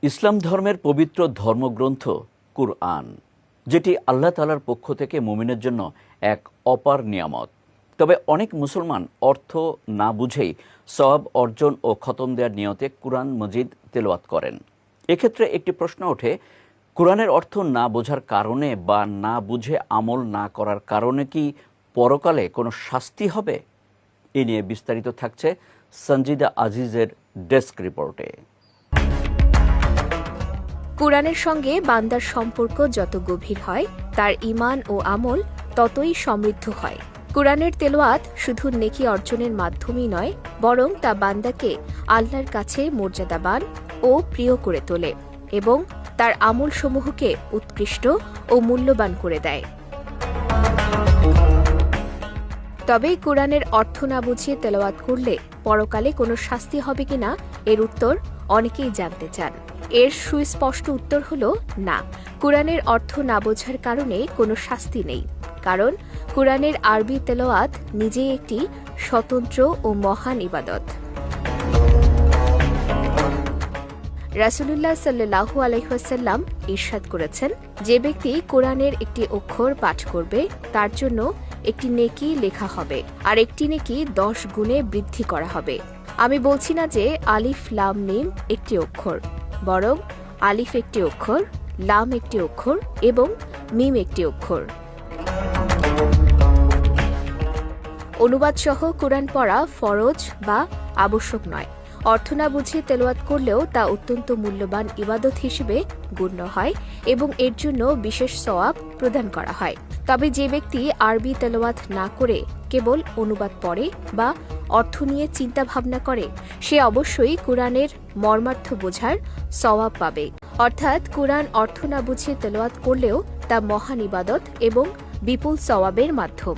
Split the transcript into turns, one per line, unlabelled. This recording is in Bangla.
ইসলাম ধর্মের পবিত্র ধর্মগ্রন্থ কুরআন, যেটি আল্লাহ তাআলার পক্ষ থেকে মুমিনের জন্য এক অপার নিয়ামত। তবে অনেক মুসলমান অর্থ না বুঝেই সওয়াব অর্জন ও খতম দেওয়ার নিয়তে কুরআন মজিদ তেলাওয়াত করেন। এক্ষেত্রে একটি প্রশ্ন ওঠে, কুরআনের অর্থ না বোঝার কারণে বা না বুঝে আমল না করার কারণে কি পরকালে কোনো শাস্তি হবে? এ নিয়ে বিস্তারিত থাকছে সঞ্জিদা আজিজের ডেস্ক রিপোর্টে।
কুরআনের সঙ্গে বান্দার সম্পর্ক যত গভীর হয়, তার ঈমান ও আমল ততই সমৃদ্ধ হয়। কুরআনের তেলাওয়াত শুধু নেকি অর্জনের মাধ্যমই নয়, বরং তা বান্দাকে আল্লাহর কাছে মর্যাদাবান ও প্রিয় করে তোলে এবং তার আমলসমূহকে উৎকৃষ্ট ও মূল্যবান করে দেয়। তবে কুরআনের অর্থ না বুঝিয়ে তেলাওয়াত করলে পরকালে কোনো শাস্তি হবে কিনা এর উত্তর অনেকেই জানতে চান। এর সুস্পষ্ট উত্তর হল না। কুরআনের অর্থ না বোঝার কারণে কোনো শাস্তি নেই, কারণ কুরআনের আরবি তেলাওয়াত নিজেই একটি স্বতন্ত্র ও মহান ইবাদত। রাসূলুল্লাহ সাল্লাল্লাহু আলাইহি ওয়াসাল্লাম ইরশাদ করেছেন, যে ব্যক্তি কুরআনের একটি অক্ষর পাঠ করবে তার জন্য একটি নেকি লেখা হবে আর একটি নেকি 10 গুণে বৃদ্ধি করা হবে। আমি বলছি না যে আলিফ লাম মিম একটি অক্ষর, বরং আলিফ একটি অক্ষর, লাম একটি অক্ষর এবং মিম একটি অক্ষর। অনুবাদ সহ কুরআন পড়া ফরজ বা আবশ্যক নয়। অর্থ না বুঝিয়ে তেলাওয়াত করলেও তা অত্যন্ত মূল্যবান ইবাদত হিসেবে গণ্য হয় এবং এর জন্য বিশেষ সওয়াব প্রদান করা হয়। তবে যে ব্যক্তি আরবি তেলাওয়াত না করে কেবল অনুবাদ পড়ে বা অর্থ নিয়ে চিন্তা ভাবনা করে, সে অবশ্যই কুরআনের মর্মার্থ বোঝার সওয়াব পাবে। অর্থাৎ কুরআন অর্থ না বুঝিয়ে তেলাওয়াত করলেও তা মহান ইবাদত এবং বিপুল সওয়াবের মাধ্যম।